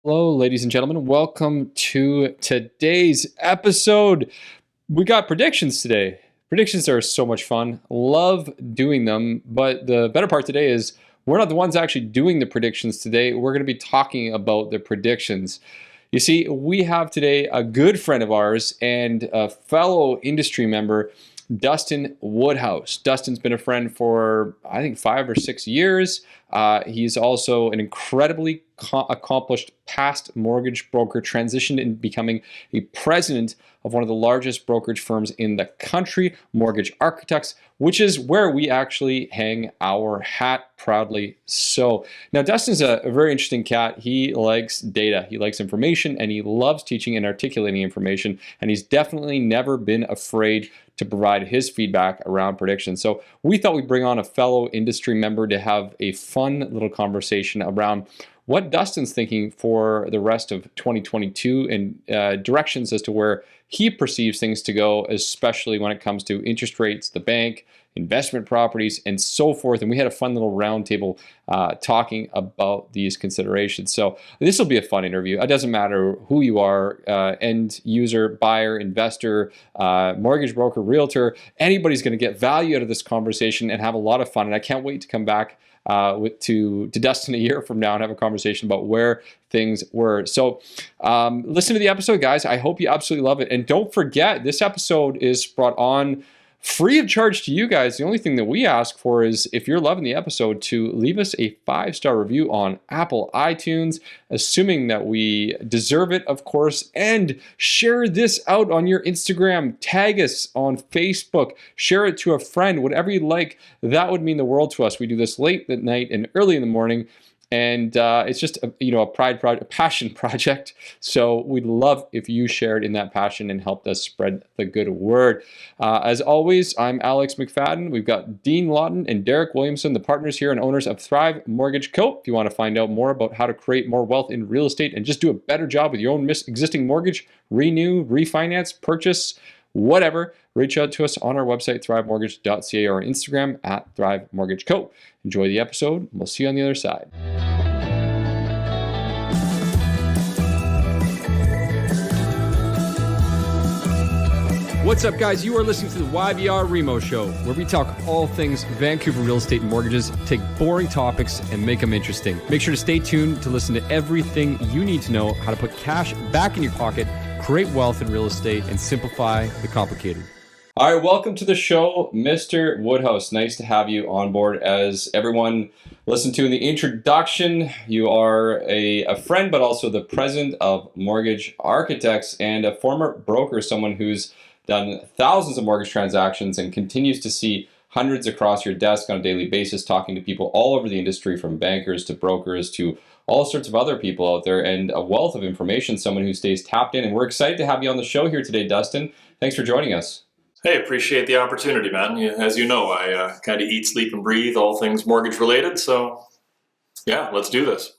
Hello, ladies and gentlemen. Welcome to today's episode. We got predictions today. Predictions are so much fun. Love doing them. But the better part today is we're not the ones actually doing the predictions today. We're going to be talking about the predictions. You see, we have today a good friend of ours and a fellow industry member, Dustan Woodhouse. Dustin's been a friend for, I think, 5 or 6 years. He's also an incredibly accomplished past mortgage broker, transitioned in becoming a president of one of the largest brokerage firms in the country, Mortgage Architects, which is where we actually hang our hat proudly. So now Dustin's a very interesting cat. He likes data, he likes information, and he loves teaching and articulating information. And he's definitely never been afraid to provide his feedback around predictions. So we thought we'd bring on a fellow industry member to have a fun little conversation around what Dustin's thinking for the rest of 2022 and directions as to where he perceives things to go, especially when it comes to interest rates, the bank, investment properties, and so forth. And we had a fun little roundtable talking about these considerations. So this will be a fun interview. It doesn't matter who you are, end user, buyer, investor, mortgage broker, realtor, anybody's going to get value out of this conversation and have a lot of fun. And I can't wait to come back to Dustin a year from now and have a conversation about where things were. So listen to the episode, guys. I hope you absolutely love it. And don't forget, this episode is brought on free of charge to you guys. The only thing that we ask for is, if you're loving the episode, to leave us a 5-star review on Apple iTunes, assuming that we deserve it, of course, and share this out on your Instagram, tag us on Facebook, share it to a friend, whatever you like. That would mean the world to us. We do this late at night and early in the morning. And it's just a passion project. So we'd love if you shared in that passion and helped us spread the good word. As always, I'm Alex McFadden. We've got Dean Lawton and Derek Williamson, the partners here and owners of Thrive Mortgage Co. If you want to find out more about how to create more wealth in real estate and just do a better job with your own existing mortgage, renew, refinance, purchase, whatever, reach out to us on our website, thrivemortgage.ca, or on Instagram at Thrive Mortgage Co. Enjoy the episode. We'll see you on the other side. What's up, guys? You are listening to the YVR REMO Show, where we talk all things Vancouver real estate and mortgages, take boring topics and make them interesting. Make sure to stay tuned to listen to everything you need to know how to put cash back in your pocket, create wealth in real estate, and simplify the complicated. All right, welcome to the show, Mr. Woodhouse. Nice to have you on board. As everyone listened to in the introduction, you are a friend, but also the president of Mortgage Architects and a former broker, someone who's done thousands of mortgage transactions and continues to see hundreds across your desk on a daily basis, talking to people all over the industry, from bankers to brokers to all sorts of other people out there, and a wealth of information, someone who stays tapped in. And we're excited to have you on the show here today, Dustin. Thanks for joining us. Hey, appreciate the opportunity, man. As you know, I kind of eat, sleep, and breathe all things mortgage related. So yeah, let's do this.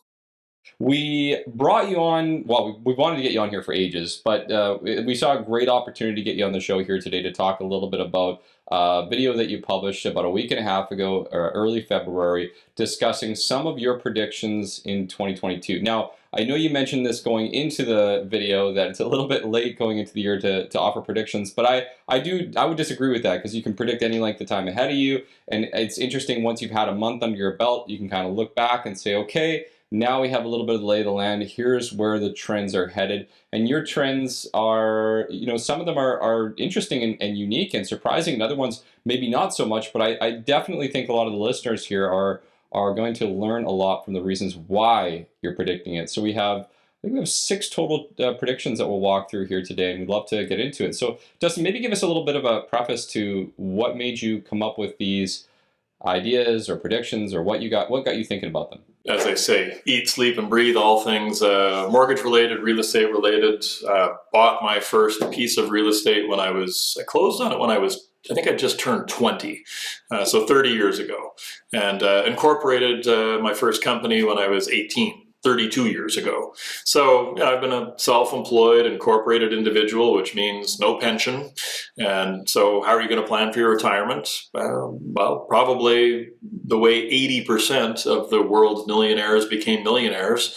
We brought you on, well, we wanted to get you on here for ages, but we saw a great opportunity to get you on the show here today to talk a little bit about a video that you published about a week and a half ago, or early February, discussing some of your predictions in 2022. Now, I know you mentioned this going into the video, that it's a little bit late going into the year to offer predictions, but I would disagree with that, because you can predict any length of time ahead of you, and it's interesting once you've had a month under your belt, you can kind of look back and say, okay, now we have a little bit of the lay of the land. Here's where the trends are headed. And your trends are, some of them are interesting and unique and surprising, and other ones maybe not so much, but I definitely think a lot of the listeners here are going to learn a lot from the reasons why you're predicting it. So I think we have 6 total predictions that we'll walk through here today, and we'd love to get into it. So Dustin, maybe give us a little bit of a preface to what made you come up with these ideas or predictions, or what got you thinking about them. As I say, eat, sleep, and breathe all things mortgage related, real estate related. Bought my first piece of real estate I closed on it when I think I just turned 20, so 30 years ago, and incorporated my first company when I was 18. 32 years ago. So I've been a self-employed, incorporated individual, which means no pension. And so how are you going to plan for your retirement? Well, probably the way 80% of the world's millionaires became millionaires,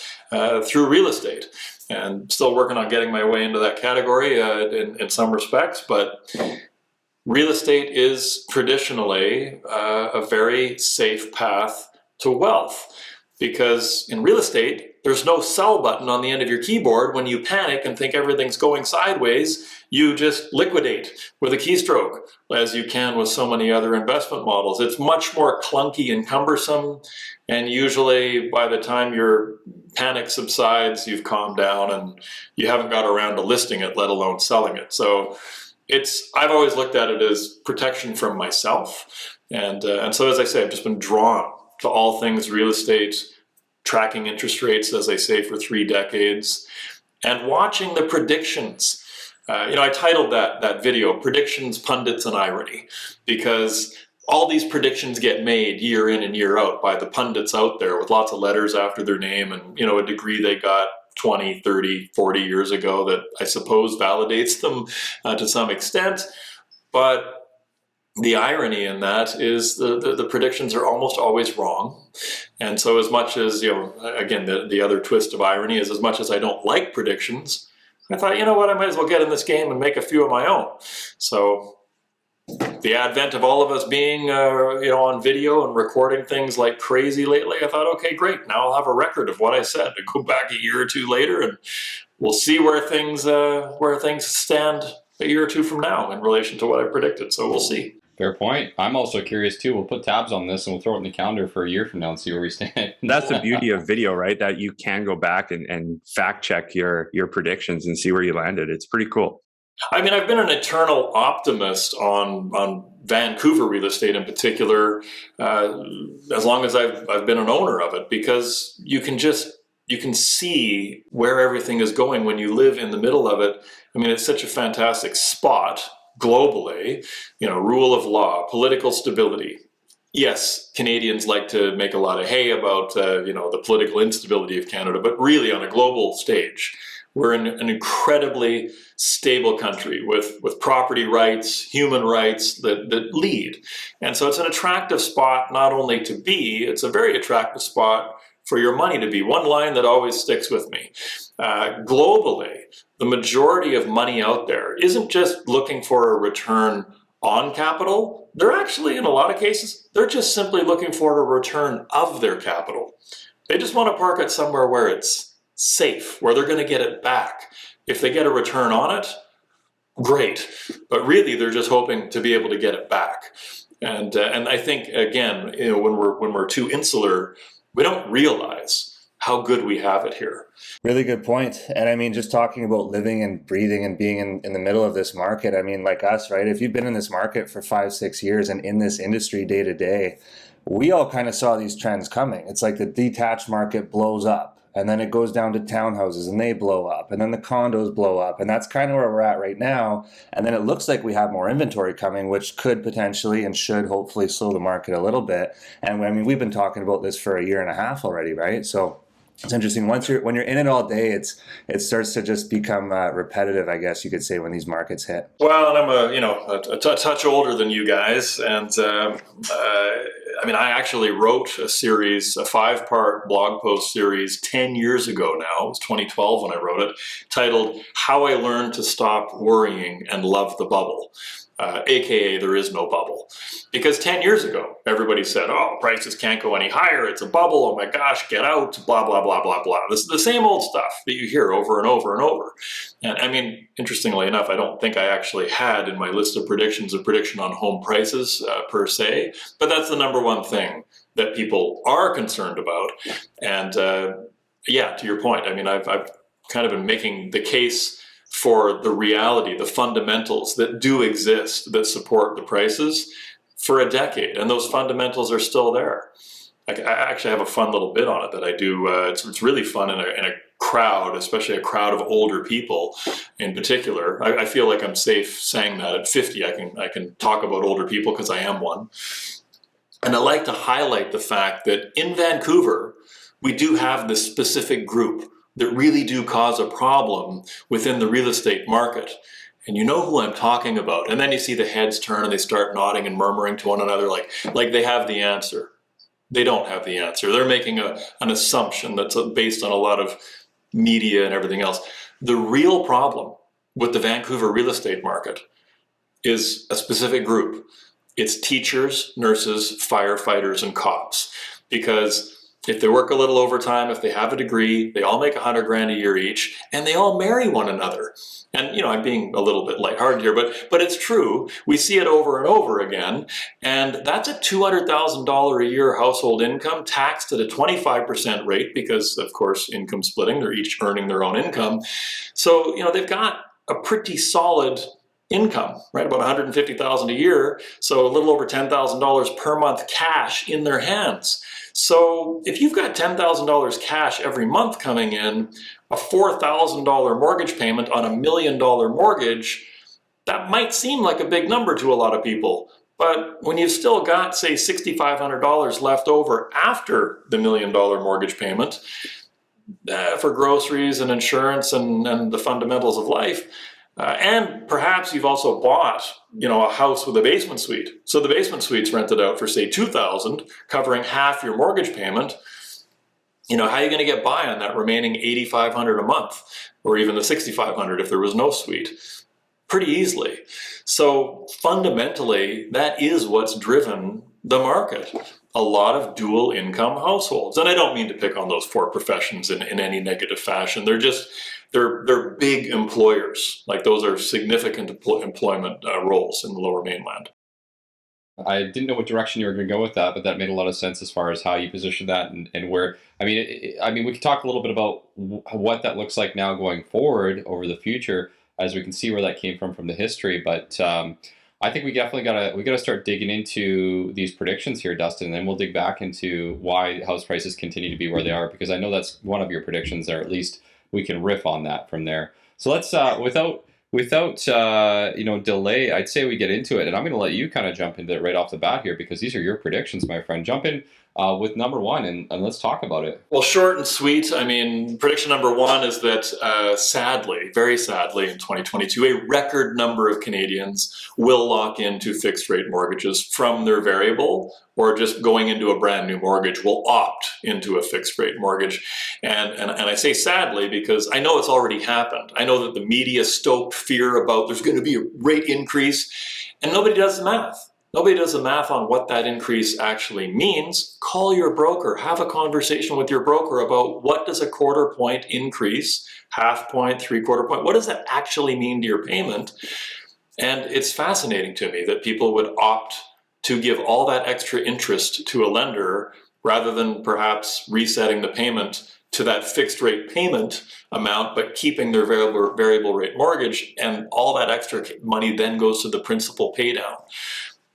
through real estate. And still working on getting my way into that category in some respects, but real estate is traditionally a very safe path to wealth, because in real estate, there's no sell button on the end of your keyboard. When you panic and think everything's going sideways, you just liquidate with a keystroke, as you can with so many other investment models. It's much more clunky and cumbersome, and usually by the time your panic subsides, you've calmed down and you haven't got around to listing it, let alone selling it. So I've always looked at it as protection from myself. And so, as I say, I've just been drawn to all things real estate, tracking interest rates, as I say, for 3 decades, and watching the predictions. I titled that video, Predictions, Pundits, and Irony, because all these predictions get made year in and year out by the pundits out there with lots of letters after their name and, a degree they got 20, 30, 40 years ago that I suppose validates them to some extent. But the irony in that is the predictions are almost always wrong. And so as much as, again, the other twist of irony is, as much as I don't like predictions, I thought, you know what, I might as well get in this game and make a few of my own. So the advent of all of us being, on video and recording things like crazy lately, I thought, okay, great. Now I'll have a record of what I said to go back a year or two later, and we'll see where things stand a year or two from now in relation to what I predicted. So we'll see. Fair point. I'm also curious too. We'll put tabs on this and we'll throw it in the calendar for a year from now and see where we stand. That's the beauty of video, right? That you can go back and fact check your predictions and see where you landed. It's pretty cool. I mean, I've been an eternal optimist on Vancouver real estate in particular, as long as I've been an owner of it, because you can see where everything is going when you live in the middle of it. I mean, it's such a fantastic spot globally, rule of law, political stability. Yes, Canadians like to make a lot of hay about, the political instability of Canada, but really on a global stage, we're in an incredibly stable country with property rights, human rights that lead. And so it's an attractive spot not only to be, it's a very attractive spot for your money to be. One line that always sticks with me. Globally, the majority of money out there isn't just looking for a return on capital. They're actually, in a lot of cases, they're just simply looking for a return of their capital. They just want to park it somewhere where it's safe, where they're going to get it back. If they get a return on it, great. But really, they're just hoping to be able to get it back. And I think, again, when we're too insular, we don't realize how good we have it here. Really good point. And I mean, just talking about living and breathing and being in the middle of this market, I mean, like us, right? If you've been in this market for 5-6 years and in this industry day to day, we all kind of saw these trends coming. It's like the detached market blows up, and then it goes down to townhouses and they blow up, and then the condos blow up. And that's kind of where we're at right now. And then it looks like we have more inventory coming, which could potentially and should hopefully slow the market a little bit. And I mean, we've been talking about this for 1.5 years already, right? So it's interesting. When you're in it all day, it starts to just become repetitive, I guess you could say, when these markets hit. Well, and I'm a touch older than you guys, and I actually wrote a 5-part blog post series 10 years ago now. It was 2012 when I wrote it, titled "How I Learned to Stop Worrying and Love the Bubble." AKA there is no bubble. Because 10 years ago, everybody said, oh, prices can't go any higher. It's a bubble. Oh my gosh, get out, blah, blah, blah, blah, blah. This is the same old stuff that you hear over and over and over. And I mean, interestingly enough, I don't think I actually had in my list of predictions a prediction on home prices per se, but that's the number one thing that people are concerned about. And to your point, I mean, I've kind of been making the case for the reality, the fundamentals that do exist that support the prices for a decade. And those fundamentals are still there. I actually have a fun little bit on it that I do. It's really fun in a crowd, especially a crowd of older people in particular. I feel like I'm safe saying that at 50. I can talk about older people because I am one. And I like to highlight the fact that in Vancouver, we do have this specific group that really do cause a problem within the real estate market. And you know who I'm talking about. And then you see the heads turn and they start nodding and murmuring to one another like they have the answer. They don't have the answer. They're making an assumption that's based on a lot of media and everything else. The real problem with the Vancouver real estate market is a specific group. It's teachers, nurses, firefighters, and cops. Because if they work a little overtime, if they have a degree, they all make $100,000 a year each, and they all marry one another. And I'm being a little bit lighthearted here, but it's true. We see it over and over again, and that's a $200,000 a year household income taxed at a 25% rate because, of course, income splitting. They're each earning their own income, so they've got a pretty solid income, right? About $150,000 a year, so a little over $10,000 per month cash in their hands. So if you've got $10,000 cash every month coming in, a $4,000 mortgage payment on $1 million mortgage, that might seem like a big number to a lot of people. But when you've still got, say, $6,500 left over after the $1 million mortgage payment for groceries and insurance and the fundamentals of life, and perhaps you've also bought, a house with a basement suite. So the basement suite's rented out for, say, $2,000, covering half your mortgage payment. How are you going to get by on that remaining $8,500 a month, or even the $6,500 if there was no suite? Pretty easily. So fundamentally, that is what's driven the market. A lot of dual income households. And I don't mean to pick on those four professions in any negative fashion. They're big employers. Like, those are significant employment roles in the Lower Mainland. I didn't know what direction you were going to go with that, but that made a lot of sense as far as how you position that and where. I mean, we could talk a little bit about what that looks like now going forward over the future, as we can see where that came from the history. But I think we definitely gotta start digging into these predictions here, Dustin, and then we'll dig back into why house prices continue to be where they are, because I know that's one of your predictions, or at least we can riff on that from there. So let's without delay, I'd say we get into it, and I'm going to let you kind of jump into it right off the bat here, because these are your predictions, my friend. Jump in with number one, and let's talk about it. Well, short and sweet. I mean, prediction number one is that sadly, very sadly, in 2022, a record number of Canadians will lock into fixed rate mortgages from their variable, or just going into a brand new mortgage will opt into a fixed rate mortgage. And I say sadly because I know it's already happened. I know that the media stoked fear about there's going to be a rate increase, and nobody does the math. Nobody does the math on what that increase actually means. Call your broker, have a conversation with your broker about what does a quarter point increase, half point, 3/4 point, what does that actually mean to your payment? And it's fascinating to me that people would opt to give all that extra interest to a lender rather than perhaps resetting the payment to that fixed rate payment amount, but keeping their variable rate mortgage, and all that extra money then goes to the principal pay down.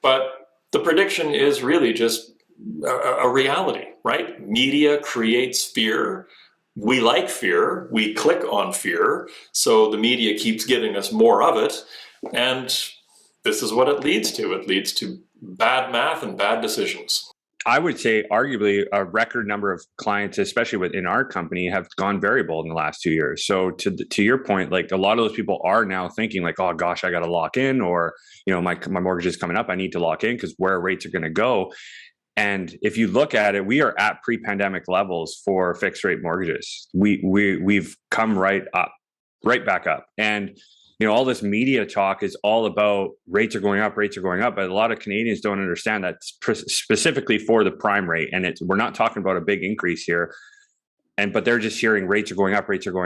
But the prediction is really just a reality, right? Media creates fear. We like fear. We click on fear. So the media keeps giving us more of it. And this is what it leads to. It leads to bad math and bad decisions. I would say arguably a record number of clients, especially within our company, have gone variable in the last 2 years. So to your point, like, a lot of those people are now thinking like, oh gosh, I got to lock in, or, my mortgage is coming up, I need to lock in because where rates are going to go. And if you look at it, we are at pre-pandemic levels for fixed rate mortgages. We've come right back up. And all this media talk is all about rates are going up, but a lot of Canadians don't understand that specifically for the prime rate. And we're not talking about a big increase here. But they're just hearing rates are going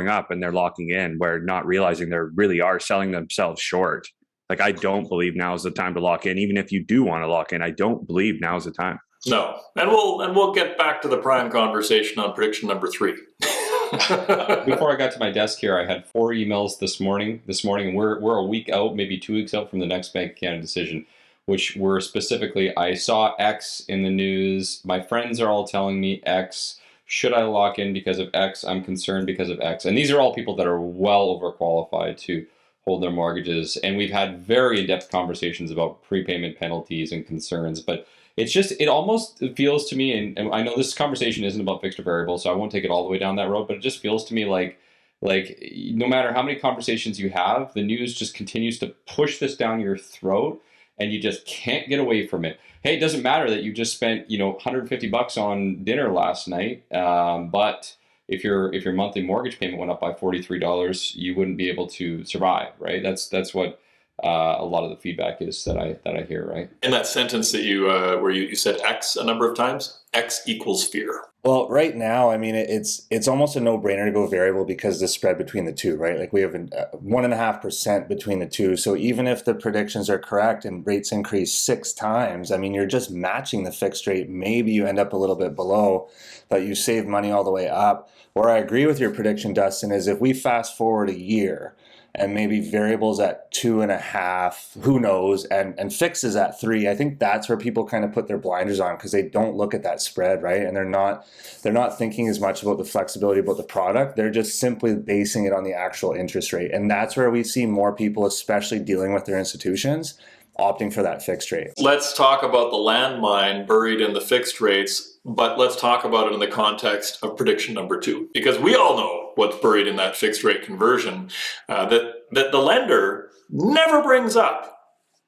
up, and they're locking in, where not realizing they really are selling themselves short. Like, I don't believe now is the time to lock in. Even if you do want to lock in, I don't believe now is the time. No. And we'll get back to the prime conversation on prediction number 3. Before I got to my desk here, I had 4 emails this morning, and we're a week out, maybe 2 weeks out from the next Bank of Canada decision, which were specifically, I saw X in the news. My friends are all telling me X. Should I lock in because of X? I'm concerned because of X. And these are all people that are well overqualified to hold their mortgages. And we've had very in-depth conversations about prepayment penalties and concerns, but it almost feels to me, and I know this conversation isn't about fixed or variable, so I won't take it all the way down that road, but it just feels to me like no matter how many conversations you have, the news just continues to push this down your throat. and you just can't get away from it. Hey, it doesn't matter that you just spent, $150 on dinner last night, but if your monthly mortgage payment went up by $43, you wouldn't be able to survive, right? That's what a lot of the feedback is that I hear, right? In that sentence that you where you said X a number of times, X equals fear. Well, right now, I mean, it's almost a no-brainer to go variable because the spread between the two, right? Like we have 1.5% between the two. So even if the predictions are correct and rates increase 6 times, I mean, you're just matching the fixed rate. Maybe you end up a little bit below, but you save money all the way up. Where I agree with your prediction, Dustin, is if we fast forward a year and maybe variables at 2.5, who knows, and fixes at 3, I think that's where people kind of put their blinders on because they don't look at that spread, right? And they're not thinking as much about the flexibility about the product. They're just simply basing it on the actual interest rate. And that's where we see more people, especially dealing with their institutions, opting for that fixed rate. Let's talk about the landmine buried in the fixed rates, but let's talk about it in the context of prediction number 2, because we all know what's buried in that fixed rate conversion that the lender never brings up,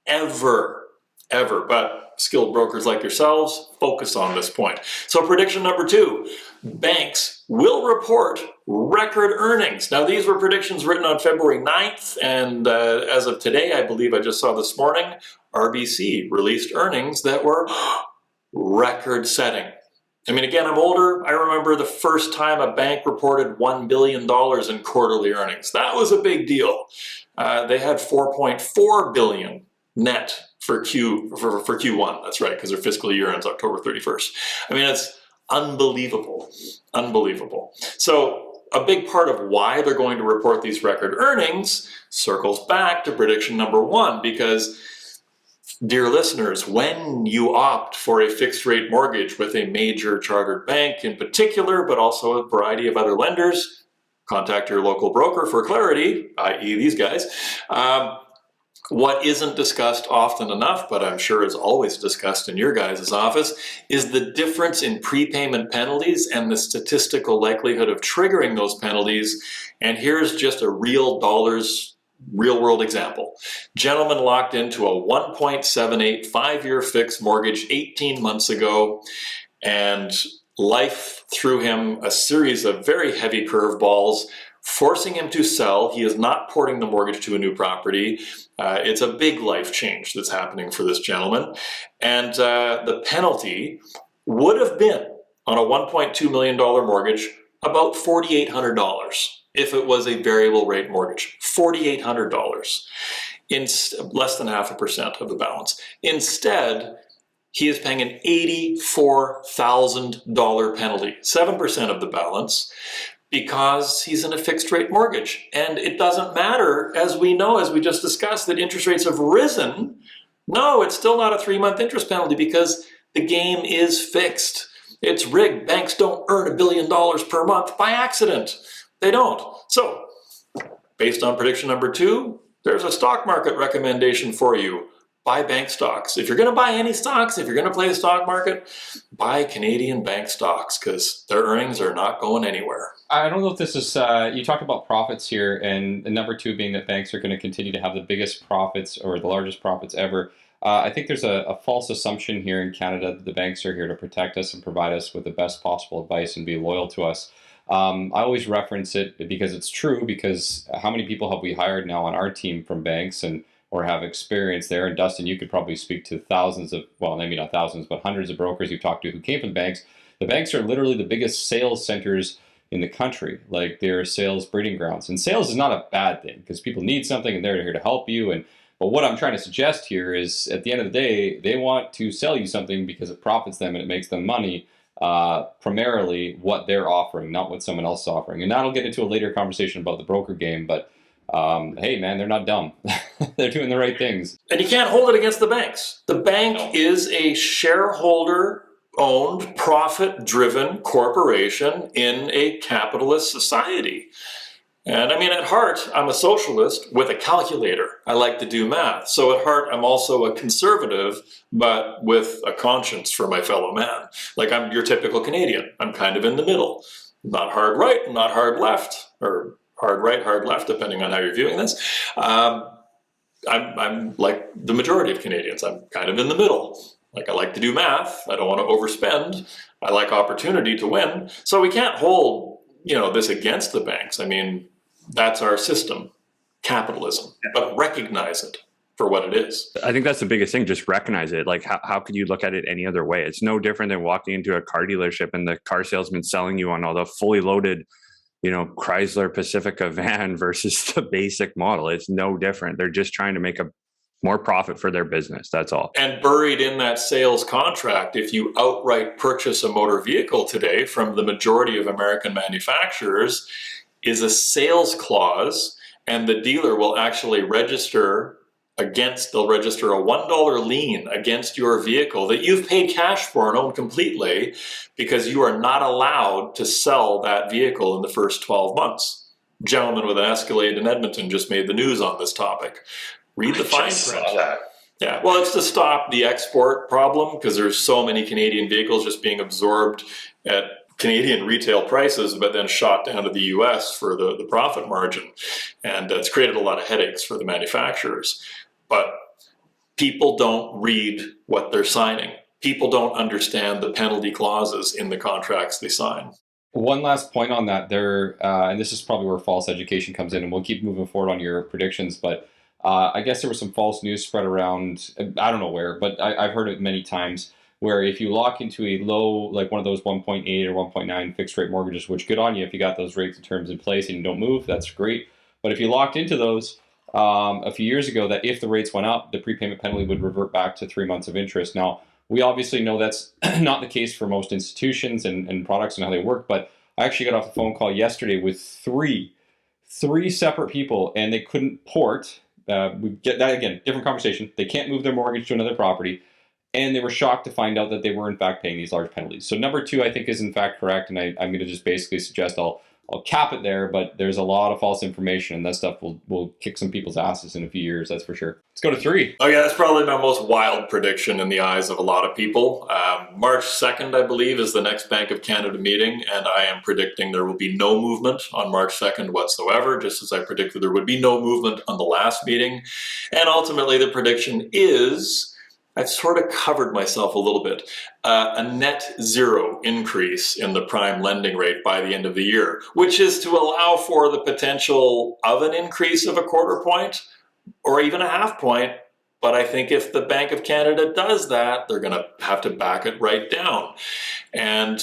ever. But skilled brokers like yourselves focus on this point. So prediction number 2, banks will report record earnings. Now, these were predictions written on February 9th, and as of today, I believe I just saw this morning, RBC released earnings that were record-setting. I mean, again, I'm older. I remember the first time a bank reported $1 billion in quarterly earnings. That was a big deal. They had $4.4 billion net for Q1. That's right, because their fiscal year ends October 31st. I mean, it's unbelievable. So a big part of why they're going to report these record earnings circles back to prediction number 1, because, dear listeners, when you opt for a fixed rate mortgage with a major chartered bank in particular, but also a variety of other lenders, contact your local broker for clarity, i.e. these guys. What isn't discussed often enough, but I'm sure is always discussed in your guys' office, is the difference in prepayment penalties and the statistical likelihood of triggering those penalties. And here's just a real world example. Gentleman locked into a 1.78 5-year fixed mortgage 18 months ago, and life threw him a series of very heavy curveballs, forcing him to sell. He is not porting the mortgage to a new property. It's a big life change that's happening for this gentleman. And the penalty would have been, on a $1.2 million mortgage, about $4,800 if it was a variable rate mortgage. $4,800, in less than 0.5% of the balance. Instead, he is paying an $84,000 penalty, 7% of the balance, because he's in a fixed rate mortgage. And it doesn't matter, as we know, as we just discussed, that interest rates have risen. No, it's still not a 3-month interest penalty because the game is fixed. It's rigged. Banks don't earn $1 billion per month by accident. They don't. So, based on prediction number 2, there's a stock market recommendation for you. Buy bank stocks. If you're going to buy any stocks, if you're going to play the stock market, buy Canadian bank stocks because their earnings are not going anywhere. I don't know if this is, you talked about profits here, and number 2 being that banks are going to continue to have the biggest profits or the largest profits ever. I think there's a false assumption here in Canada that the banks are here to protect us and provide us with the best possible advice and be loyal to us. I always reference it because it's true, because how many people have we hired now on our team from banks or have experience there? And Dustin, you could probably speak to thousands of, well, maybe not thousands, but hundreds of brokers you've talked to who came from banks. The banks are literally the biggest sales centers in the country. Like, they're sales breeding grounds. And sales is not a bad thing because people need something and they're here to help you. But what I'm trying to suggest here is, at the end of the day, they want to sell you something because it profits them and it makes them money. Primarily what they're offering, not what someone else is offering. And that'll get into a later conversation about the broker game, but hey man, they're not dumb. They're doing the right things. And you can't hold it against the banks. The bank is a shareholder-owned, profit-driven corporation in a capitalist society. And I mean, at heart, I'm a socialist with a calculator. I like to do math. So at heart, I'm also a conservative, but with a conscience for my fellow man. Like, I'm your typical Canadian. I'm kind of in the middle. Not hard right, not hard left, or hard right, hard left, depending on how you're viewing this. I'm like the majority of Canadians. I'm kind of in the middle. Like, I like to do math. I don't want to overspend. I like opportunity to win. So we can't hold, this against the banks. I mean, that's our system, capitalism, but recognize it for what it is. I think that's the biggest thing. Just recognize it. Like, how could you look at it any other way? It's no different than walking into a car dealership and the car salesman selling you on all the fully loaded, Chrysler Pacifica van versus the basic model. It's no different. They're just trying to make a more profit for their business. That's all. And buried in that sales contract, if you outright purchase a motor vehicle today from the majority of American manufacturers, is a sales clause, and the dealer will actually they'll register a $1 lien against your vehicle that you've paid cash for and own completely, because you are not allowed to sell that vehicle in the first 12 months. Gentleman with an Escalade in Edmonton just made the news on this topic. Read the fine print. Yeah, well, it's to stop the export problem, because there's so many Canadian vehicles just being absorbed at Canadian retail prices, but then shot down to the US for the profit margin. And it's created a lot of headaches for the manufacturers. But people don't read what they're signing. People don't understand the penalty clauses in the contracts they sign. One last point on that there, and this is probably where false education comes in, and we'll keep moving forward on your predictions, but I guess there was some false news spread around, I don't know where, but I've heard it many times, where if you lock into a low, like one of those 1.8 or 1.9 fixed rate mortgages, which good on you if you got those rates and terms in place and you don't move, that's great. But if you locked into those a few years ago, that if the rates went up, the prepayment penalty would revert back to 3 months of interest. Now, we obviously know that's not the case for most institutions and products and how they work, but I actually got off a phone call yesterday with three separate people, and they couldn't port. We get that again, different conversation. They can't move their mortgage to another property, and they were shocked to find out that they were in fact paying these large penalties. So number 2, I think, is in fact correct, and I'm going to just basically suggest I'll cap it there. But there's a lot of false information, and that stuff will kick some people's asses in a few years. That's for sure. Let's go to 3. Oh yeah, that's probably my most wild prediction in the eyes of a lot of people. March 2nd, I believe, is the next Bank of Canada meeting, and I am predicting there will be no movement on March 2nd whatsoever, just as I predicted there would be no movement on the last meeting. And ultimately, the prediction is, I've sort of covered myself a little bit, a net zero increase in the prime lending rate by the end of the year, which is to allow for the potential of an increase of a 1/4 point or even a 1/2 point. But I think if the Bank of Canada does that, they're going to have to back it right down. And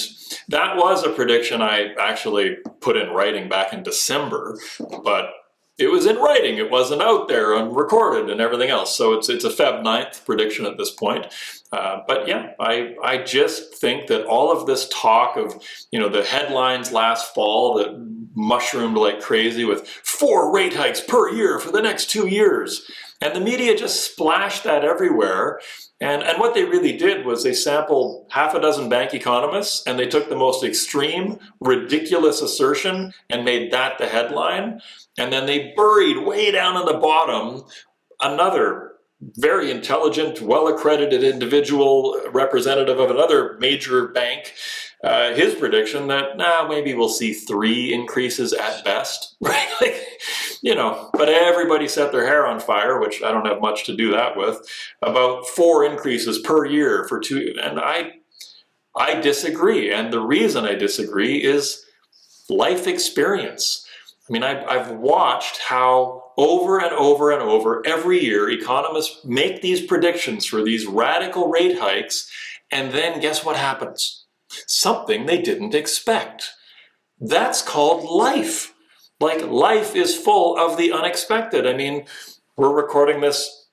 that was a prediction I actually put in writing back in December, but it was in writing. It wasn't out there and recorded and everything else. So it's a Feb 9th prediction at this point. But yeah, I just think that all of this talk of, the headlines last fall that mushroomed like crazy with 4 rate hikes per year for the next 2 years. And the media just splashed that everywhere. And what they really did was they sampled 6 bank economists, and they took the most extreme, ridiculous assertion and made that the headline. And then they buried way down in the bottom another very intelligent, well-accredited individual, representative of another major bank, his prediction that, maybe we'll see 3 increases at best, right? But everybody set their hair on fire, which I don't have much to do that with, about 4 increases per year for 2. And I disagree. And the reason I disagree is life experience. I mean, I've watched how over and over and over every year economists make these predictions for these radical rate hikes, and then guess what happens? Something they didn't expect. That's called life. Like, life is full of the unexpected. I mean, we're recording this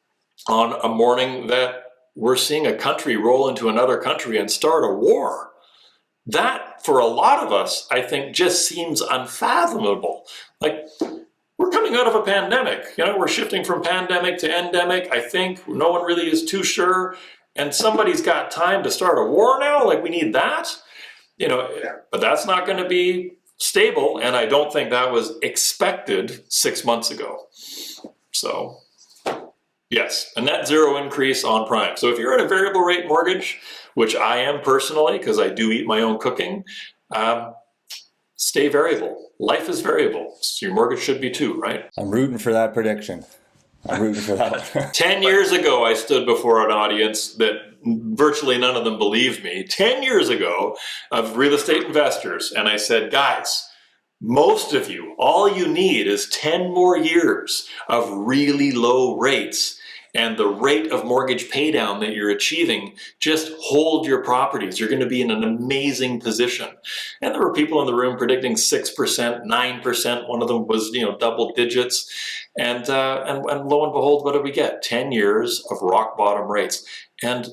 on a morning that we're seeing a country roll into another country and start a war. That, for a lot of us, I think just seems unfathomable. Like, we're coming out of a pandemic. We're shifting from pandemic to endemic. I think no one really is too sure. And somebody's got time to start a war now? Like, we need that? But that's not going to be stable. And I don't think that was expected 6 months ago. So, yes, a net zero increase on prime. So if you're in a variable rate mortgage, which I am personally, because I do eat my own cooking, stay variable. Life is variable. So your mortgage should be too, right? I'm rooting for that prediction. I'm rooting for that one. 10 years ago, I stood before an audience that virtually none of them believed me. 10 years ago, of real estate investors. And I said, guys, most of you, all you need is 10 more years of really low rates. And the rate of mortgage paydown that you're achieving, just hold your properties. You're going to be in an amazing position. And there were people in the room predicting 6%, 9%. One of them was, double digits. And lo and behold, what did we get? 10 years of rock bottom rates. And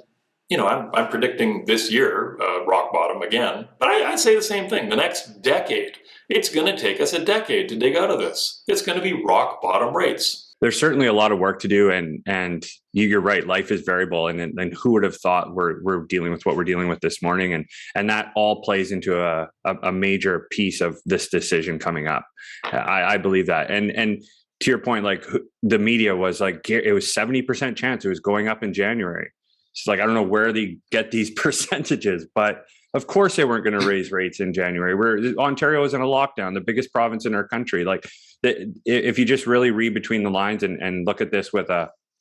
I'm predicting this year rock bottom again. But I say the same thing. The next decade, it's going to take us a decade to dig out of this. It's going to be rock bottom rates. There's certainly a lot of work to do, and you're right. Life is variable, and who would have thought we're dealing with what we're dealing with this morning, and that all plays into a major piece of this decision coming up. I believe that, and to your point, like the media was like, it was 70% chance it was going up in January. It's like, I don't know where they get these percentages, but of course they weren't going to raise rates in January. Ontario is in a lockdown, the biggest province in our country. Like, if you just really read between the lines and look at this with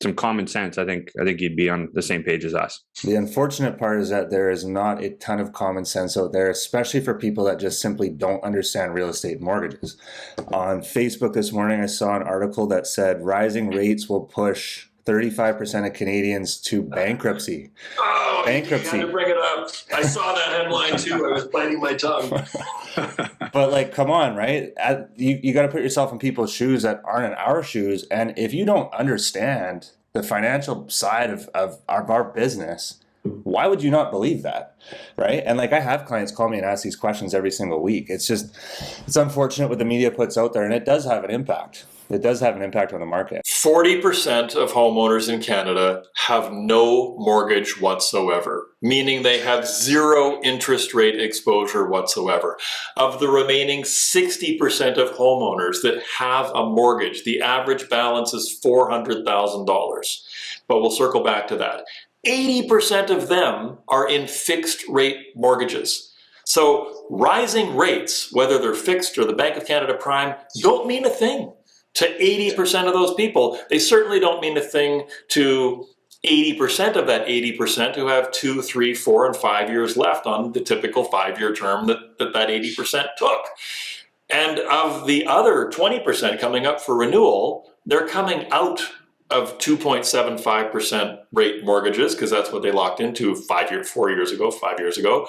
some common sense, I think you'd be on the same page as us. The unfortunate part is that there is not a ton of common sense out there, especially for people that just simply don't understand real estate mortgages. On Facebook this morning, I saw an article that said rising rates will push 35% of Canadians to bankruptcy. Oh, bankruptcy. You had to bring it up. I saw that headline too. I was biting my tongue. But like, come on, right? You got to put yourself in people's shoes that aren't in our shoes. And if you don't understand the financial side of our business, why would you not believe that, right? And like, I have clients call me and ask these questions every single week. It's unfortunate what the media puts out there, and it does have an impact. It does have an impact on the market. 40% of homeowners in Canada have no mortgage whatsoever, meaning they have zero interest rate exposure whatsoever. Of the remaining 60% of homeowners that have a mortgage, the average balance is $400,000. But we'll circle back to that. 80% of them are in fixed rate mortgages. So rising rates, whether they're fixed or the Bank of Canada Prime, don't mean a thing to 80% of those people. They certainly don't mean a thing to 80% of that 80% who have 2, 3, 4, and 5 years left on the typical 5-year term that 80% took. And of the other 20% coming up for renewal, they're coming out of 2.75% rate mortgages, because that's what they locked into 5 years ago.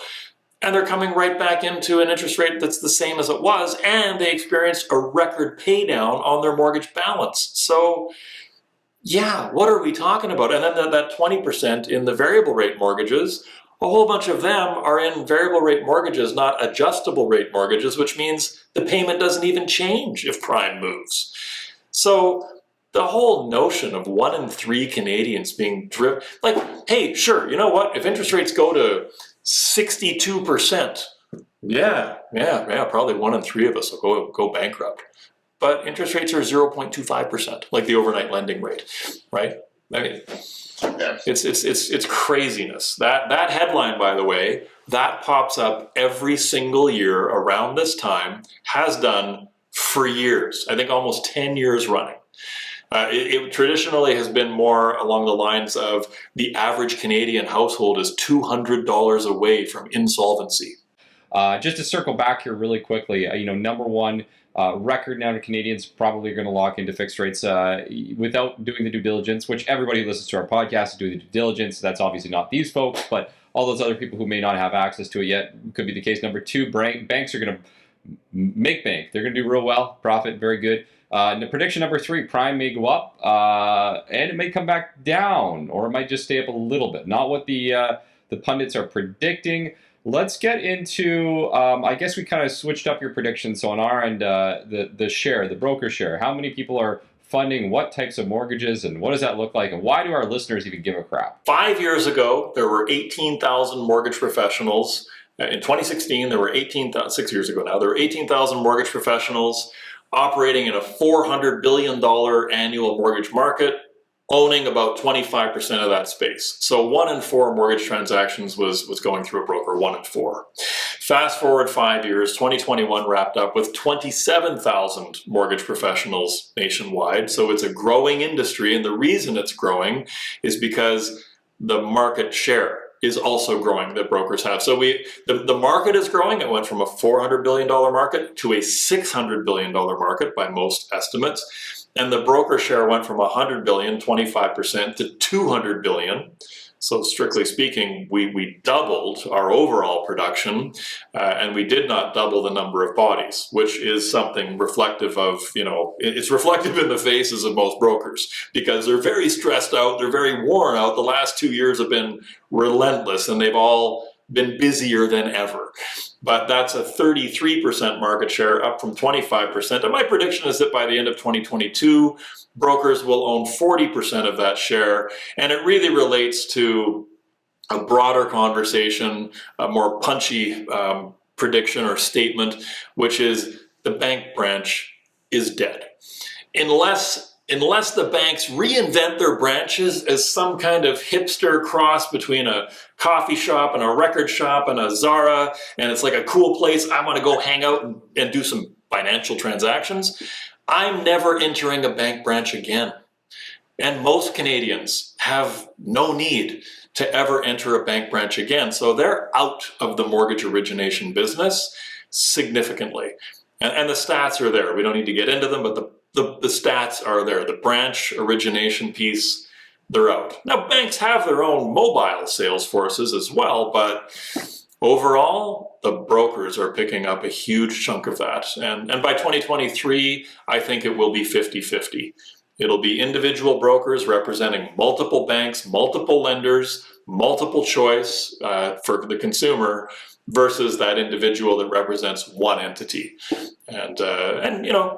And they're coming right back into an interest rate that's the same as it was, and they experienced a record pay down on their mortgage balance. So, yeah, what are we talking about? And then that 20% in the variable rate mortgages, a whole bunch of them are in variable rate mortgages, not adjustable rate mortgages, which means the payment doesn't even change if prime moves. So the whole notion of 1 in 3 Canadians being driven, like, hey, sure, you know what? If interest rates go to 62%. Yeah, probably 1 in 3 of us will go bankrupt. But interest rates are 0.25%, like the overnight lending rate, right? I mean, it's craziness. That headline, by the way, that pops up every single year around this time, has done for years. I think almost 10 years running. It traditionally has been more along the lines of the average Canadian household is $200 away from insolvency. Just to circle back here really quickly, number one, record amount of Canadians probably are going to lock into fixed rates without doing the due diligence, which everybody who listens to our podcast is doing the due diligence. That's obviously not these folks, but all those other people who may not have access to it yet could be the case. Number two, banks are going to make bank. They're going to do real well, profit, very good. The prediction number 3, prime may go up, and it may come back down, or it might just stay up a little bit. Not what the pundits are predicting. Let's get into, I guess we kind of switched up your predictions. So on our end, the broker share, how many people are funding what types of mortgages, and what does that look like, and why do our listeners even give a crap? 5 years ago, there were 18,000 mortgage professionals. In 2016, there were 6 years ago now, there were 18,000 mortgage professionals operating in a $400 billion annual mortgage market, owning about 25% of that space. So 1 in 4 mortgage transactions was going through a broker, 1 in 4. Fast forward 5 years, 2021 wrapped up with 27,000 mortgage professionals nationwide. So it's a growing industry, and the reason it's growing is because the market share is also growing that brokers have. So the market is growing. It went from a $400 billion market to a $600 billion market by most estimates. And the broker share went from 100 billion, 25%, to 200 billion. So strictly speaking, we doubled our overall production, and we did not double the number of bodies, which is something reflective of, it's reflective in the faces of most brokers, because they're very stressed out, they're very worn out. The last 2 years have been relentless, and they've all been busier than ever. But that's a 33% market share, up from 25%. And my prediction is that by the end of 2022, brokers will own 40% of that share. And it really relates to a broader conversation, a more punchy prediction or statement, which is the bank branch is dead. Unless the banks reinvent their branches as some kind of hipster cross between a coffee shop and a record shop and a Zara, and it's like a cool place, I want to go hang out and do some financial transactions, I'm never entering a bank branch again. And most Canadians have no need to ever enter a bank branch again. So they're out of the mortgage origination business significantly. And the stats are there. We don't need to get into them, but the stats are there. The branch origination piece, they're out. Now, banks have their own mobile sales forces as well, but overall, the brokers are picking up a huge chunk of that. And by 2023, I think it will be 50-50. It'll be individual brokers representing multiple banks, multiple lenders, multiple choice for the consumer, versus that individual that represents one entity. And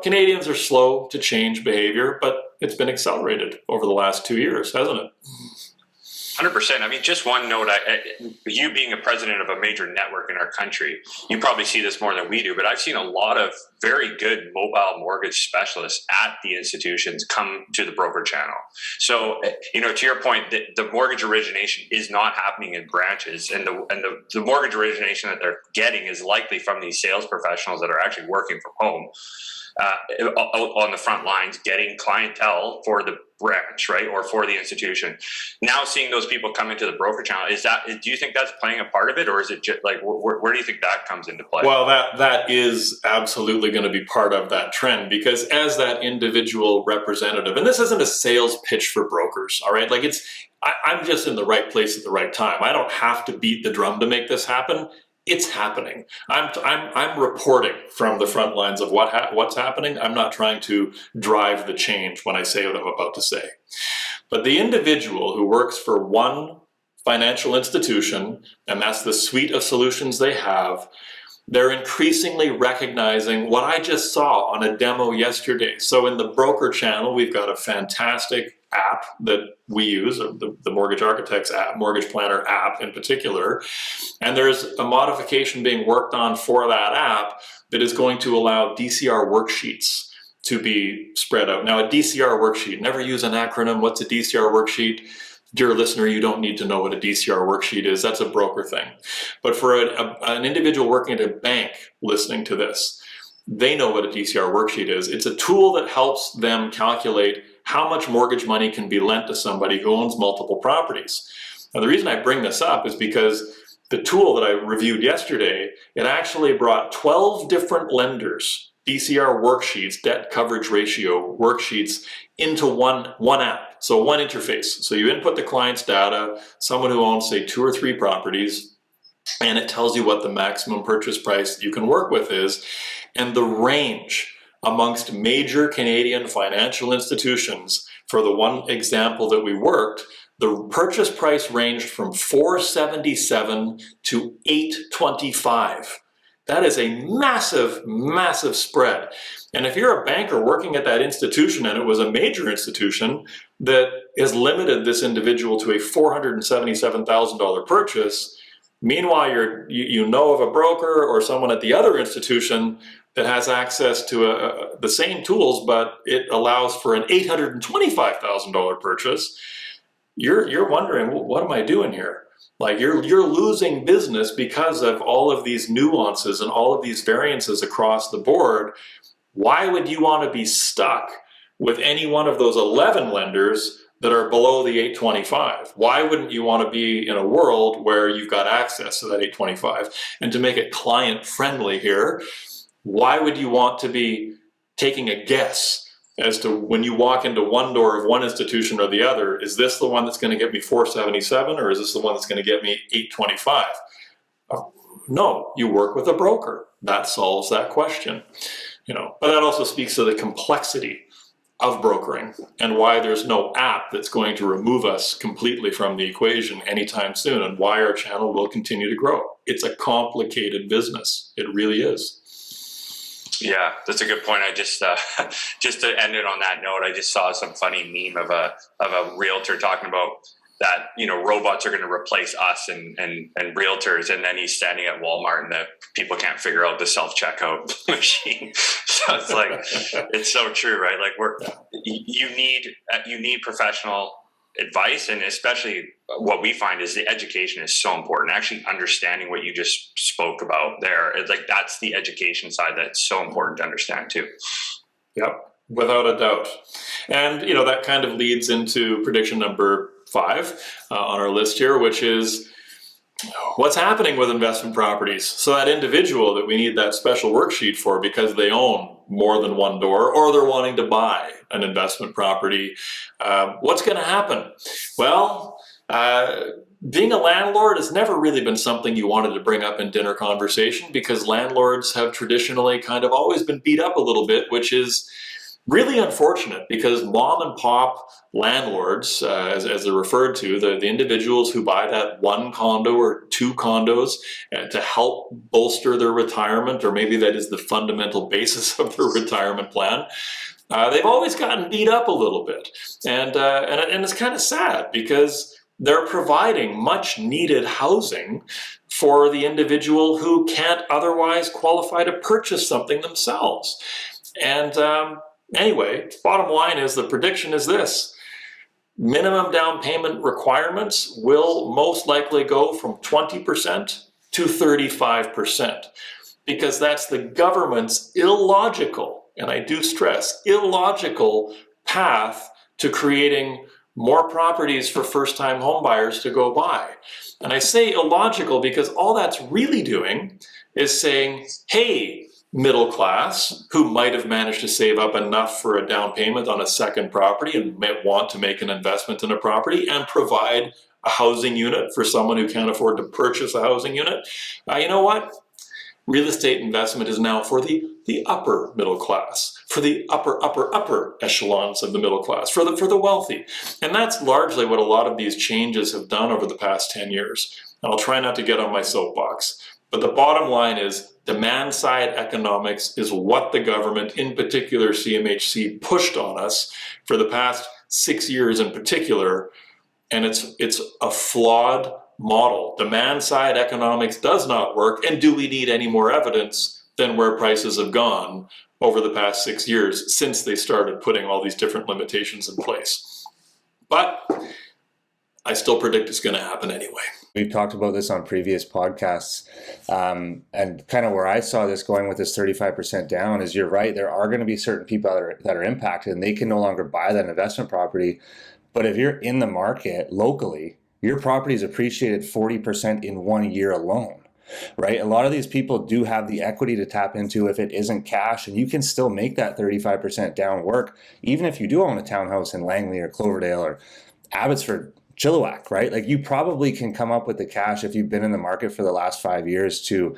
Canadians are slow to change behavior, but it's been accelerated over the last 2 years, hasn't it? 100%. I mean, just one note, you being a president of a major network in our country, you probably see this more than we do, but I've seen a lot of very good mobile mortgage specialists at the institutions come to the broker channel. So, to your point, the mortgage origination is not happening in branches, and the mortgage origination that they're getting is likely from these sales professionals that are actually working from home. On the front lines, getting clientele for the branch, right, or for the institution. Now seeing those people come into the broker channel, do you think that's playing a part of it, or is it just like where do you think that comes into play? Well, that is absolutely going to be part of that trend, because as that individual representative, and this isn't a sales pitch for brokers, all right, like I'm just in the right place at the right time. I don't have to beat the drum to make this happen. It's happening. I'm reporting from the front lines of what's happening. I'm not trying to drive the change when I say what I'm about to say. But the individual who works for one financial institution, and that's the suite of solutions they have, they're increasingly recognizing what I just saw on a demo yesterday. So in the broker channel, we've got a fantastic app that we use, the Mortgage Architects app, Mortgage Planner app in particular. And there's a modification being worked on for that app that is going to allow DCR worksheets to be spread out. Now, a DCR worksheet, never use an acronym. What's a DCR worksheet? Dear listener, you don't need to know what a DCR worksheet is. That's a broker thing. But for an individual working at a bank listening to this, they know what a DCR worksheet is. It's a tool that helps them calculate how much mortgage money can be lent to somebody who owns multiple properties. Now, the reason I bring this up is because the tool that I reviewed yesterday, it actually brought 12 different lenders, DCR worksheets, debt coverage ratio worksheets, into one app. So one interface. So you input the client's data, someone who owns, say, 2 or 3 properties, and it tells you what the maximum purchase price you can work with is. And the range amongst major Canadian financial institutions, for the one example that we worked, the purchase price ranged from $477 to $825. That is a massive, massive spread. And if you're a banker working at that institution, and it was a major institution that has limited this individual to a $477,000 purchase, meanwhile you know of a broker or someone at the other institution that has access to the same tools, but it allows for an $825,000 purchase, you're wondering, well, what am I doing here? Like you're losing business because of all of these nuances and all of these variances across the board. Why would you want to be stuck with any one of those 11 lenders that are below the 825? Why wouldn't you want to be in a world where you've got access to that 825? And to make it client friendly here, why would you want to be taking a guess as to when you walk into one door of one institution or the other, is this the one that's going to get me 477 or is this the one that's going to get me 825? No, you work with a broker. That solves that question. But that also speaks to the complexity of brokering and why there's no app that's going to remove us completely from the equation anytime soon, and why our channel will continue to grow. It's a complicated business. It really is. Yeah, that's a good point. I just to end it on that note, I just saw some funny meme of a realtor talking about that, robots are going to replace us and realtors, and then he's standing at Walmart and the people can't figure out the self-checkout machine. So it's like, it's so true, right? Like you need professional advice, and especially what we find is the education is so important. Actually understanding what you just spoke about there, it's like that's the education side that's so important to understand too. Yep, without a doubt. And that kind of leads into prediction number 5 on our list here, which is what's happening with investment properties. So that individual that we need that special worksheet for because they own more than one door or they're wanting to buy an investment property, what's going to happen? Well, being a landlord has never really been something you wanted to bring up in dinner conversation, because landlords have traditionally kind of always been beat up a little bit, which is really unfortunate, because mom and pop landlords, as they're referred to, the individuals who buy that one condo or two condos to help bolster their retirement, or maybe that is the fundamental basis of their retirement plan, they've always gotten beat up a little bit. And it's kind of sad, because they're providing much needed housing for the individual who can't otherwise qualify to purchase something themselves. And anyway, bottom line is, the prediction is this: minimum down payment requirements will most likely go from 20% to 35%, because that's the government's illogical, and I do stress, illogical path to creating more properties for first-time homebuyers to go buy. And I say illogical because all that's really doing is saying, hey, middle class, who might have managed to save up enough for a down payment on a second property and might want to make an investment in a property and provide a housing unit for someone who can't afford to purchase a housing unit. You know what? Real estate investment is now for the upper middle class, for the upper echelons of the middle class, for the wealthy. And that's largely what a lot of these changes have done over the past 10 years. And I'll try not to get on my soapbox, but the bottom line is, demand side economics is what the government, in particular CMHC, pushed on us for the past 6 years in particular. And it's a flawed model. Demand side economics does not work. And do we need any more evidence than where prices have gone over the past 6 years since they started putting all these different limitations in place? But I still predict it's going to happen anyway. We've talked about this on previous podcasts, and kind of where I saw this going with this 35% down is, you're right, there are going to be certain people that are impacted, and they can no longer buy that investment property. But if you're in the market locally, your property is appreciated 40% in 1 year alone, right? A lot of these people do have the equity to tap into if it isn't cash, and you can still make that 35% down work, even if you do own a townhouse in Langley or Cloverdale or Abbotsford, Chilliwack, right? Like, you probably can come up with the cash if you've been in the market for the last 5 years to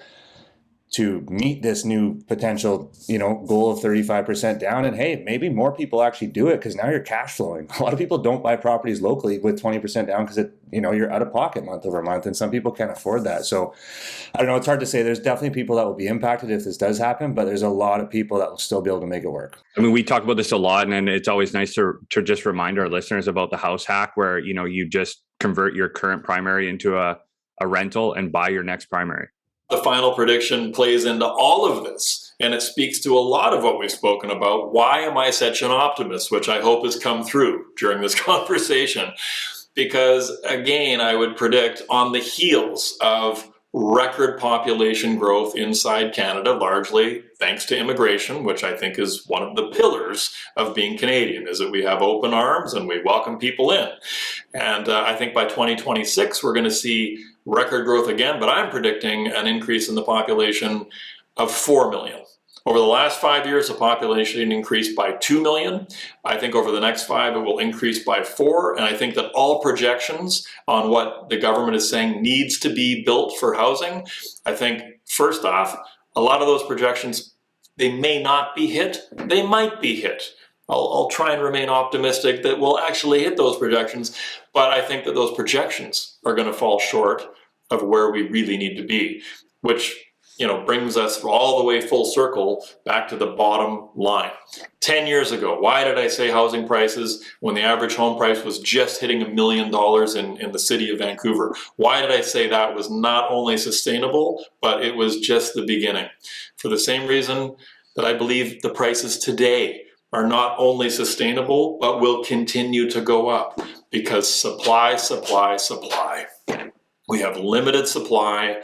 meet this new potential, goal of 35% down. And hey, maybe more people actually do it because now you're cash flowing. A lot of people don't buy properties locally with 20% down because you're out of pocket month over month, and some people can't afford that. So I don't know, it's hard to say. There's definitely people that will be impacted if this does happen, but there's a lot of people that will still be able to make it work. I mean, we talk about this a lot, and it's always nice to just remind our listeners about the house hack, where, you just convert your current primary into a rental and buy your next primary. The final prediction plays into all of this, and it speaks to a lot of what we've spoken about. Why am I such an optimist, which I hope has come through during this conversation? because, again, I would predict on the heels of record population growth inside Canada, largely thanks to immigration, which I think is one of the pillars of being Canadian, is that we have open arms and we welcome people in. And I think by 2026, we're going to see record growth again, but I'm predicting an increase in the population of 4 million. Over the last 5 years, the population increased by 2 million. I think over the next 5, it will increase by 4. And I think that all projections on what the government is saying needs to be built for housing, I think, first off, a lot of those projections, they may not be hit. They might be hit. I'll try and remain optimistic that we'll actually hit those projections. But I think that those projections are going to fall short of where we really need to be, which brings us all the way full circle back to the bottom line. 10 years ago, why did I say housing prices when the average home price was just hitting $1 million in the city of Vancouver? Why did I say that was not only sustainable, but it was just the beginning? For the same reason that I believe the prices today are not only sustainable, but will continue to go up because supply. We have limited supply,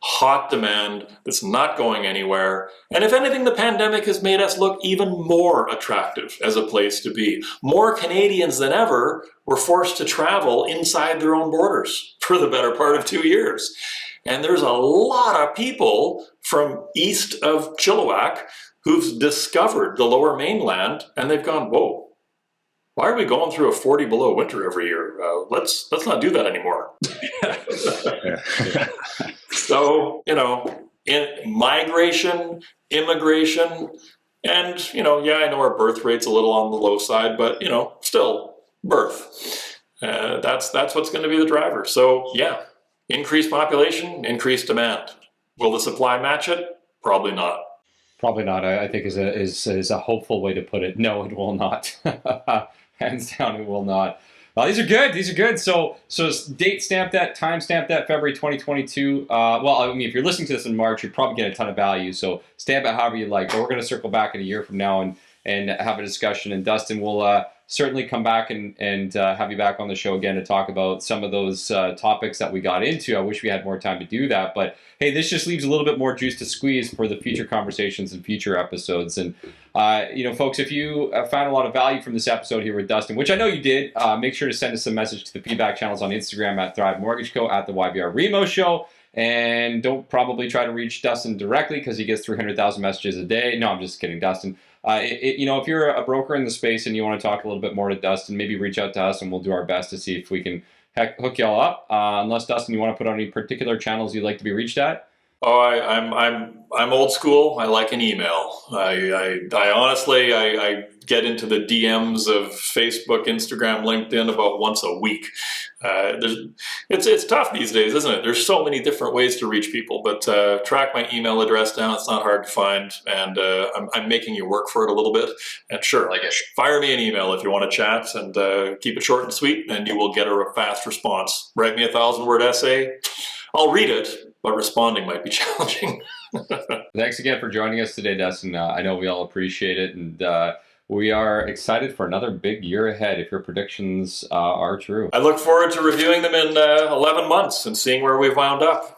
hot demand that's not going anywhere. And if anything, the pandemic has made us look even more attractive as a place to be. More Canadians than ever were forced to travel inside their own borders for the better part of 2 years. And there's a lot of people from east of Chilliwack who've discovered the Lower Mainland, and they've gone, whoa, why are we going through a 40 below winter every year? Let's not do that anymore. So, in migration, immigration, and, I know our birth rate's a little on the low side, but, still birth. That's what's going to be the driver. So, yeah, increased population, increased demand. Will the supply match it? Probably not. Probably not. I think is a hopeful way to put it. No, it will not. Hands down, it will not. These are good. These are good. So date stamp that, time stamp that, February 2022. If you're listening to this in March, you're probably getting a ton of value. So stamp it however you like. But we're going to circle back in a year from now and have a discussion. And Dustin will certainly come back and have you back on the show again to talk about some of those topics that we got into. I wish we had more time to do that. But hey, this just leaves a little bit more juice to squeeze for the future conversations and future episodes. And, folks, if you found a lot of value from this episode here with Dustin, which I know you did, make sure to send us a message to the feedback channels on Instagram at Thrive Mortgage Co., at the YVR REMO Show. And don't probably try to reach Dustin directly because he gets 300,000 messages a day. No, I'm just kidding, Dustin. If you're a broker in the space and you want to talk a little bit more to Dustin, maybe reach out to us and we'll do our best to see if we can hook y'all up. Unless, Dustin, you want to put on any particular channels you'd like to be reached at? Oh, I'm old school. I like an email. I honestly get into the DMs of Facebook, Instagram, LinkedIn about once a week. It's tough these days, isn't it? There's so many different ways to reach people, but track my email address down. It's not hard to find, and I'm making you work for it a little bit. And sure, fire me an email if you want to chat, and keep it short and sweet, and you will get a fast response. Write me a 1,000-word essay. I'll read it, but responding might be challenging. Thanks again for joining us today, Dustin. I know we all appreciate it, and we are excited for another big year ahead if your predictions are true. I look forward to reviewing them in 11 months and seeing where we've wound up.